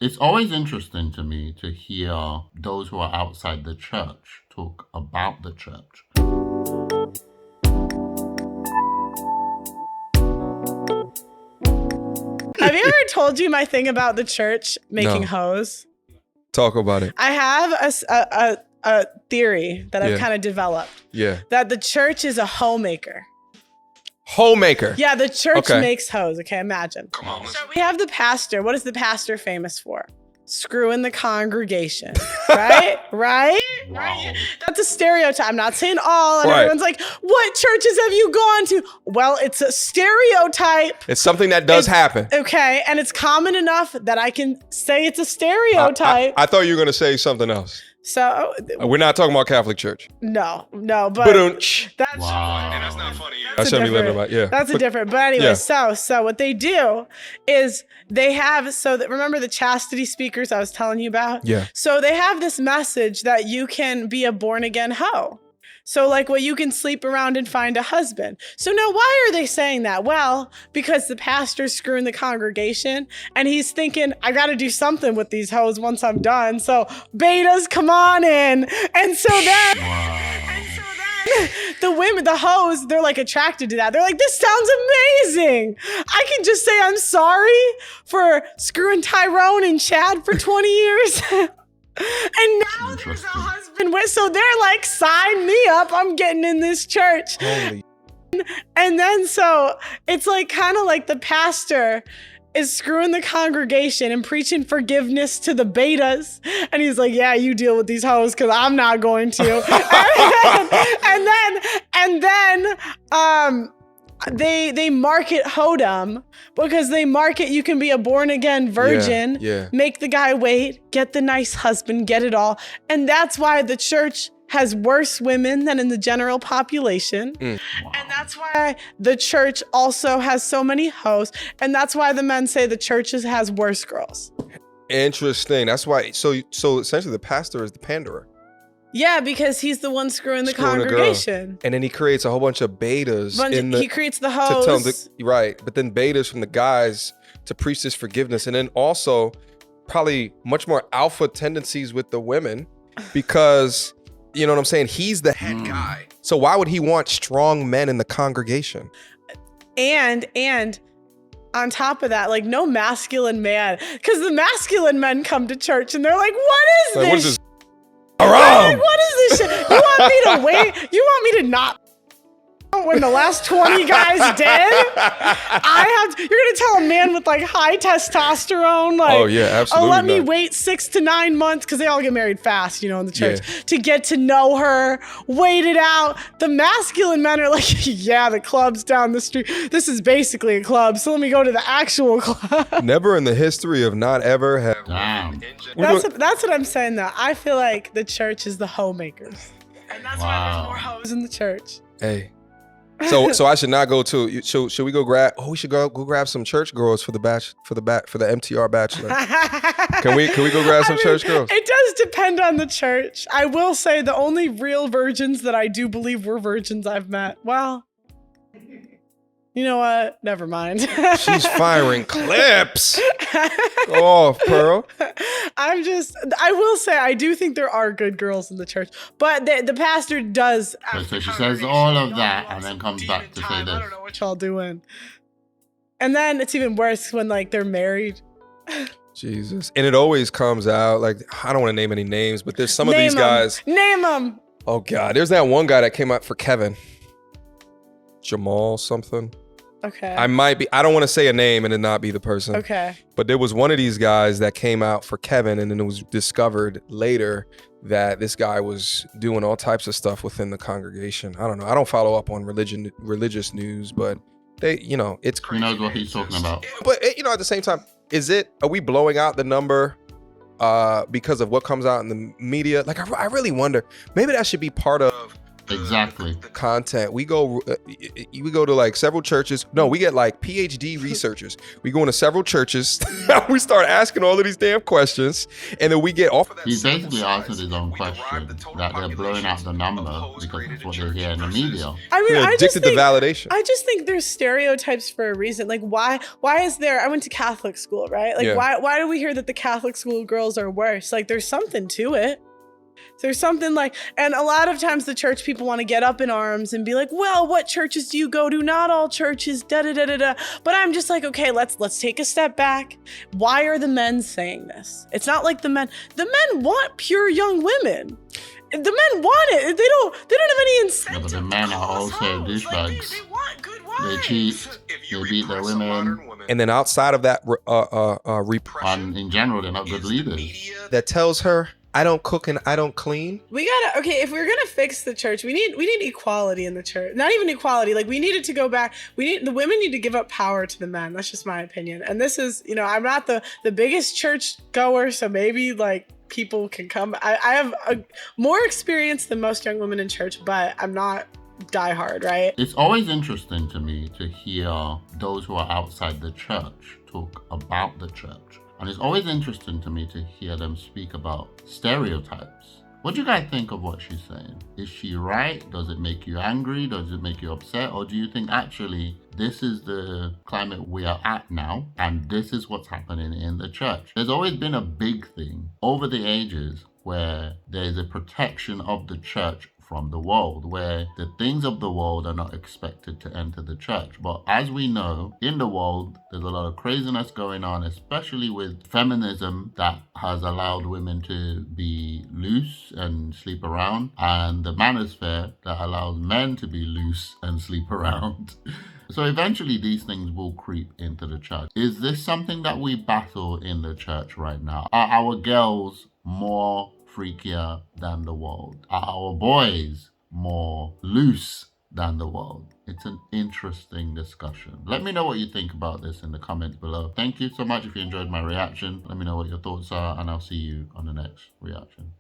It's always interesting to me to hear those who are outside the church talk about the church. Have you ever told you my thing about the church making hoes? Talk about it. I have a theory that I've kind of developed. Yeah. That the church is a homemaker. Homemaker. Yeah, the church makes hoes. Okay, imagine. Come on. So we have the pastor. What is the pastor famous for? Screwing the congregation. Right? Right? Wow. Right? That's a stereotype. I'm not saying all. And everyone's like, what churches have you gone to? Well, it's a stereotype. It's something that does happen. Okay. And it's common enough that I can say it's a stereotype. I thought you were going to say something else. So We're not talking about Catholic Church. no, but that's Wow. And that's not funny. That's I shouldn't be living different- about. That's a different. But anyway, Yeah. so what they do is they have remember the chastity speakers I was telling you about? Yeah. So they have this message that you can be a born again hoe. So you can sleep around and find a husband. So now why are they saying that? Well, because the pastor's screwing the congregation and he's thinking, I got to do something with these hoes once I'm done. So betas, come on in. And so then, the women, the hoes, they're like attracted to that. They're like, this sounds amazing. I can just say I'm sorry for screwing Tyrone and Chad for 20 years. And now there's a husband with, so they're like, sign me up. I'm getting in this church. Holy. And then so it's like kind of like the pastor is screwing the congregation and preaching forgiveness to the betas. And he's like, yeah, you deal with these hoes because I'm not going to. and then they market hodom because they market you can be a born again virgin, make the guy wait, get the nice husband, get it all. And that's why the church has worse women than in the general population. And that's why the church also has so many hoes. And that's why the men say the church has worse girls. Interesting. That's why. So essentially the pastor is the panderer. Yeah, because he's the one screwing the congregation. And then he creates a whole bunch of betas. He creates the hoes. Right. But then betas from the guys to preach this forgiveness. And then also probably much more alpha tendencies with the women because, you know what I'm saying? He's the head guy. So why would he want strong men in the congregation? And on top of that, no masculine man. Because the masculine men come to church and they're like, what is this? What is this? What is this shit? You want me to wait? You want me to not when the last 20 guys dead? You're gonna tell a man with high testosterone, oh yeah, absolutely. let me wait 6 to 9 months because they all get married fast, in the church to get to know her, wait it out. The masculine men are like, yeah, the club's down the street. This is basically a club, so let me go to the actual club. Never in the history of not ever have. Damn. That's what I'm saying though. I feel like the church is the hoemakers, and that's why there's more hoes in the church. Hey. So I should not go to. Should we go grab? Oh, we should go grab some church girls for the MTR bachelor. Can we go grab some church girls? It does depend on the church. I will say the only real virgins that I do believe were virgins I've met. Well, you know what? Never mind. She's firing clips. Go off, Pearl. I will say I do think there are good girls in the church, but the pastor does. So she says all of that and then comes back to say I this. don't know what y'all doing. And then it's even worse when they're married. Jesus. And it always comes out I don't want to name any names, but there's some of these guys. Name them. Oh God, there's that one guy that came out for Kevin. Jamal something. Okay. I don't want to say a name and it not be the person. Okay. But there was one of these guys that came out for Kevin, and then it was discovered later that this guy was doing all types of stuff within the congregation. I don't know. I don't follow up on religious news, but it's crazy. Who knows what he's talking about? But at the same time, are we blowing out the number because of what comes out in the media? I really wonder, maybe that should be part of Exactly. the content. We go to like several churches. No, we get like PhD researchers. We go into several churches. We start asking all of these damn questions, and then we get off of that. He's basically answered his own question that they're blowing out the number because that's what they hear in the media. I mean, They're addicted to validation. I just think there's stereotypes for a reason. Like, why is there? I went to Catholic school, right? Like, why do we hear that the Catholic school girls are worse? Like, there's something to it. There's something like, and a lot of times the church people want to get up in arms and be like, well, what churches do you go to? Not all churches, da da da da da. But I'm just like, okay, let's take a step back. Why are the men saying this? It's not like the men want pure young women. The men want it. They don't have any incentive. Yeah, but the men are also douchebags. They want good wives. They cheat. They beat their women. And then outside of that And in general, they're not good leaders. that tells her, I don't cook and I don't clean. We gotta, okay, if we're gonna fix the church, we need equality in the church. Not even equality, like we needed to go back. The women need to give up power to the men. That's just my opinion. And this is, I'm not the biggest church goer, so maybe like people can come. I have more experience than most young women in church, but I'm not diehard, right? It's always interesting to me to hear those who are outside the church talk about the church. And it's always interesting to me to hear them speak about stereotypes. What do you guys think of what she's saying? Is she right? Does it make you angry? Does it make you upset? Or do you think actually this is the climate we are at now and this is what's happening in the church? There's always been a big thing over the ages where there's a protection of the church from the world, where the things of the world are not expected to enter the church. But as we know, in the world, there's a lot of craziness going on, especially with feminism that has allowed women to be loose and sleep around, and the manosphere that allows men to be loose and sleep around. So eventually these things will creep into the church. Is this something that we battle in the church right now? Are our girls more freakier than the world? Are our boys more loose than the world? It's an interesting discussion. Let me know what you think about this in the comments below. Thank you so much if you enjoyed my reaction. Let me know what your thoughts are, and I'll see you on the next reaction.